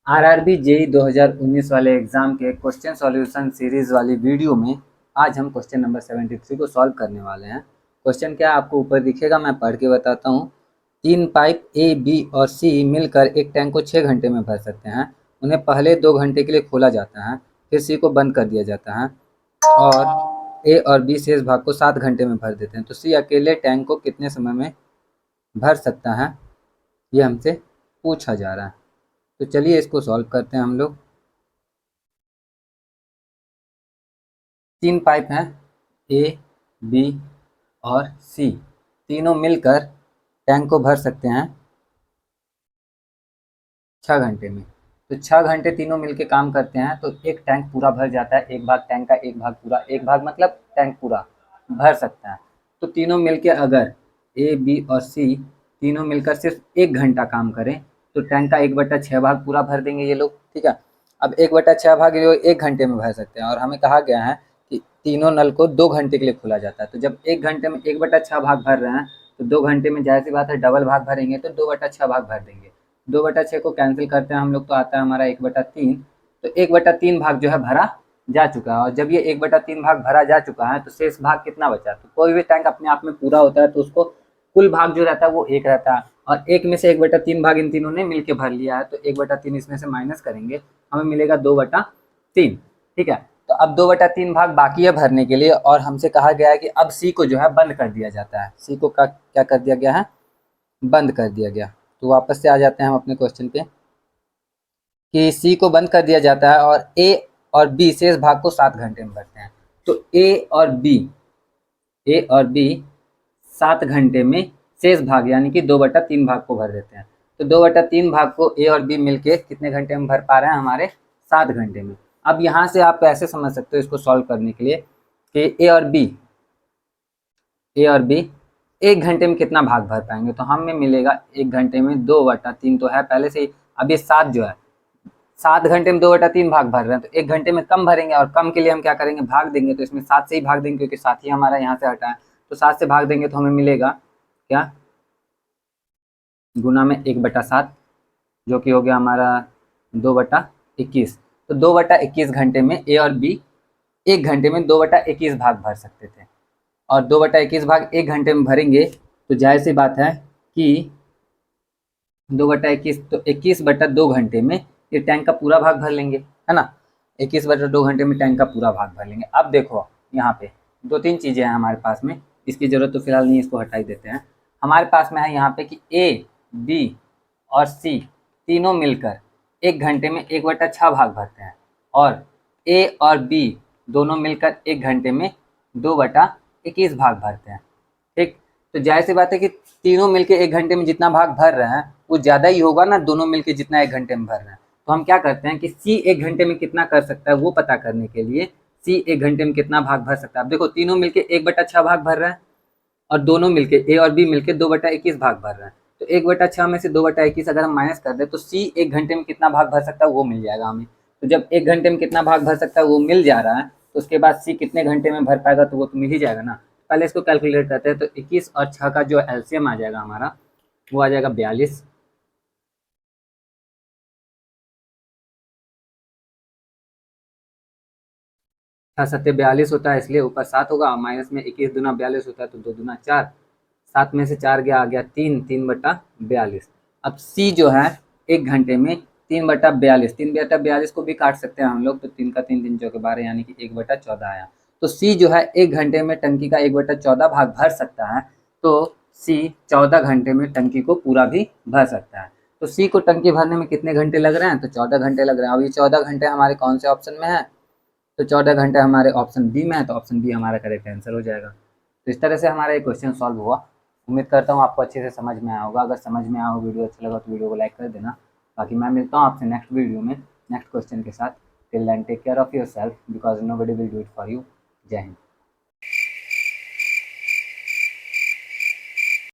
RRB JE 2019 वाले exam के question solution series वाली वीडियो में आज हम क्वेश्चन नंबर 73 को सॉल्व करने वाले हैं। क्वेश्चन क्या आपको ऊपर दिखेगा, मैं पढ़ के बताता हूँ। 3 पाइप ए, बी और सी मिलकर एक टैंक को 6 घंटे में भर सकते हैं। उन्हें पहले 2 घंटे के लिए खोला जाता है, फिर सी को बंद कर दिया जाता है और ए और बी शेष भाग को 7 घंटे में भर देते हैं। तो सी अकेले टैंक को कितने समय में भर सकता है, ये हमसे पूछा जा रहा है। तो चलिए इसको सॉल्व करते हैं हम लोग। 3 पाइप हैं, ए, बी और सी, तीनों मिलकर टैंक को भर सकते हैं 6 घंटे में। तो 6 घंटे तीनों मिलके काम करते हैं तो एक टैंक पूरा भर जाता है। एक भाग टैंक का, एक भाग पूरा, एक भाग मतलब टैंक पूरा भर सकता है। तो तीनों मिलके अगर ए, बी और सी तीनों मिलकर सिर्फ 1 घंटा काम करें तो टैंक का 1/6 भाग पूरा भर देंगे ये लोग, ठीक है। अब 1/6 भाग ये लोग 1 घंटे में भर सकते हैं और हमें कहा गया है कि तीनों नल को 2 घंटे के लिए खोला जाता है। तो जब 1 घंटे में 1/6 भाग भर रहे हैं तो 2 घंटे में जाहिर सी बात है डबल भाग भरेंगे तो 2/6 भाग भर देंगे। 2/6 को कैंसिल करते हैं हम लोग तो आता है हमारा 1/3। तो 1/3 भाग जो है भरा जा चुका है और जब ये 1/3 भाग भरा जा चुका है तो शेष भाग कितना बचा। तो कोई भी टैंक अपने आप में पूरा होता है तो उसको कुल भाग जो रहता है वो 1 रहता है और 1 में से 1/3 भाग इन तीनों ने मिलकर भर लिया है। तो 1/3 इसमें से माइनस करेंगे, हमें मिलेगा 2/3, ठीक है। तो अब 2/3 भाग बाकी है भरने के लिए और हमसे कहा गया है कि अब सी को जो है बंद कर दिया जाता है। सी को क्या कर दिया गया है, बंद कर दिया गया। तो वापस से आ जाते हैं हम अपने क्वेश्चन पे कि सी को बंद कर दिया जाता है और ए और बी शेष भाग को 7 घंटे में भरते हैं। तो ए और बी 7 घंटे में शेष भाग यानी कि 2/3 भाग को भर देते हैं। तो 2/3 भाग को ए और बी मिलके कितने घंटे में भर पा रहे हैं, हमारे 7 घंटे में। अब यहाँ से आप ऐसे समझ सकते हो इसको सॉल्व करने के लिए कि ए और बी 1 घंटे में कितना भाग भर पाएंगे। तो हमें मिलेगा 1 घंटे में 2/3 तो है पहले से ही। अब ये 7 जो है 7 घंटे में 2/3 भाग भर रहे हैं तो 1 घंटे में कम भरेंगे और कम के लिए हम क्या करेंगे, भाग देंगे। तो इसमें 7 से ही भाग देंगे क्योंकि 7 ही हमारा यहाँ से हटा है। तो 7 से भाग देंगे तो हमें मिलेगा क्या, गुना में 1/7 जो कि हो गया हमारा 2/21। तो 2/21 घंटे में ए और बी 1 घंटे में 2/21 भाग भर सकते थे और 2/21 भाग 1 घंटे में भरेंगे तो जाहिर सी बात है कि 2/21 तो 21/2 घंटे में ये टैंक का पूरा भाग भर लेंगे, है ना। 21/2 घंटे में टैंक का पूरा भाग भर लेंगे। अब देखो यहाँ पे 2-3 चीज़ें हैं हमारे पास में, इसकी ज़रूरत तो फिलहाल नहीं, इसको हटा ही देते हैं। हमारे पास में है यहाँ पे कि ए, बी और सी तीनों मिलकर 1 घंटे में 1/6 भाग भरते हैं और ए और बी दोनों मिलकर 1 घंटे में 2/21 भाग भरते हैं, ठीक। तो जाहिर सी बात है कि तीनों मिलके 1 घंटे में जितना भाग भर रहे हैं वो ज़्यादा ही होगा ना, दोनों मिलके जितना 1 घंटे में भर रहे हैं। तो हम क्या करते हैं कि सी 1 घंटे में कितना कर सकता है वो पता करने के लिए सी 1 घंटे में कितना भाग भर सकता है। अब देखो तीनों मिलके 1/6 भाग भर रहे हैं और दोनों मिलके ए और बी मिलके 2/21 भाग भर रहे हैं। तो 1/6 में से 2/21 अगर हम माइनस कर दें तो सी 1 घंटे में कितना भाग भर सकता है वो मिल जाएगा हमें। तो जब 1 घंटे में कितना भाग भर सकता है वो मिल जा रहा है तो उसके बाद सी कितने घंटे में भर पाएगा तो वो तो मिल ही जाएगा ना। पहले इसको कैलकुलेट करते हैं। तो 21 और 6 का जो एलसीएम आ जाएगा हमारा वो आ जाएगा 42। 6×7 = 42 होता है इसलिए ऊपर 7 होगा, माइनस में 21 दूना 42 होता है तो 2 दूना 4, 7 में से 4 गया, आ गया 3, 3/42। अब सी जो है 1 घंटे में 3/42, 3/42 को भी काट सकते हैं हम लोग। तो 3 का 3, 3 चौके 12 यानी कि 1/14 आया। तो सी जो है 1 घंटे में टंकी का 1/14 भाग भर सकता है। तो सी 14 घंटे में टंकी को पूरा भी भर सकता है। तो सी को टंकी भरने में कितने घंटे लग रहे हैं, तो 14 घंटे लग रहे हैं। अब ये 14 घंटे हमारे कौन से ऑप्शन में है, तो 14 घंटे हमारे ऑप्शन बी में है। तो ऑप्शन बी हमारा करेक्ट आंसर हो जाएगा। तो इस तरह से हमारा ये क्वेश्चन सॉल्व हुआ। उम्मीद करता हूँ आपको अच्छे से समझ में आया होगा। अगर समझ में आया हो, वीडियो अच्छा लगा तो वीडियो को लाइक कर देना। बाकी मैं मिलता हूँ आपसे नेक्स्ट वीडियो में नेक्स्ट क्वेश्चन के साथ। Till then take care of yourself because nobody will do it for you. जय हिंद।